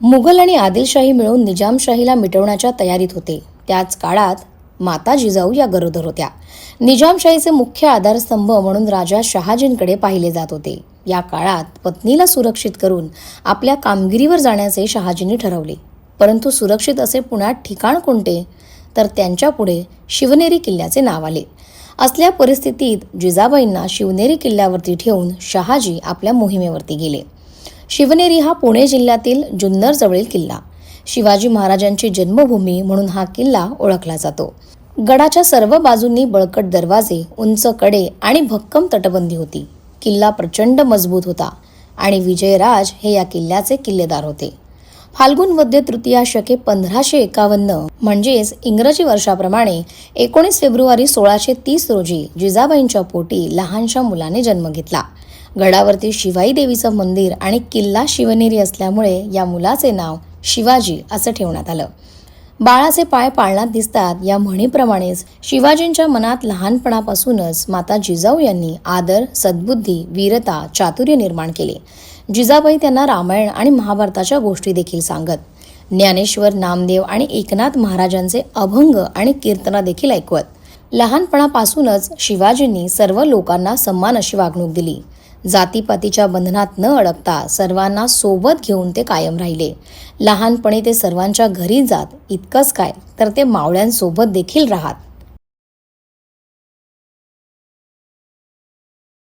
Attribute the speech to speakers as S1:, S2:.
S1: मुघल आणि आदिलशाही मिळून निजामशाहीला मिटवण्याच्या तयारीत होते. त्याच काळात माता जिजाऊ या गरोदर होत्या. निजामशाहीचे मुख्य आधारस्तंभ म्हणून राजा शहाजींकडे पाहिले जात होते. या काळात पत्नीला सुरक्षित करून आपल्या कामगिरीवर जाण्याचे शहाजींनी ठरवले. परंतु सुरक्षित असे पुण्यात ठिकाण कोणते, तर त्यांच्यापुढे शिवनेरी किल्ल्याचे नाव आले. असल्या परिस्थितीत जिजाबाईंना शिवनेरी किल्ल्यावरती ठेवून शहाजी आपल्या मोहिमेवरती गेले. शिवनेरी हा पुणे जिल्ह्यातील जुन्नर जवळील किल्ला. शिवाजी महाराजांची जन्मभूमी म्हणून हा किल्ला ओळखला जातो. गडाच्या सर्व बाजूंनी बळकट दरवाजे, उंच कडे आणि भक्कम तटबंदी होती. किल्ला प्रचंड मजबूत होता आणि विजयराज हे या किल्ल्याचे किल्लेदार होते. फाल्गुन वद्य तृतीया शके 1551 म्हणजेच इंग्रजी वर्षाप्रमाणे 19 फेब्रुवारी 1630 रोजी जिजाबाईंच्या पोटी लहानशा मुलाने जन्म घेतला. गडावरती शिवाई देवीचं मंदिर आणि किल्ला शिवनेरी असल्यामुळे या मुलाचे नाव शिवाजी असं ठेवण्यात आलं. बाळाचे पाय पाळण्यात दिसतात या म्हणीप्रमाणेच शिवाजींच्या मनात लहानपणापासूनच माता जिजाऊ यांनी आदर, सद्बुद्धी, वीरता, चातुर्य निर्माण केले. जिजाबाई त्यांना रामायण आणि महाभारताच्या गोष्टी देखील सांगत. ज्ञानेश्वर, नामदेव आणि एकनाथ महाराजांचे अभंग आणि कीर्तना देखील ऐकवत. लहानपणापासूनच शिवाजींनी सर्व लोकांना सन्मान अशी वागणूक दिली. जातीपातीच्या बंधनात न अडकता सर्वांना सोबत घेऊन ते कायम राहिले. लहानपणी ते सर्वांच्या घरी जात. इतकंच काय तर ते मावळ्यांसोबत देखील राहत.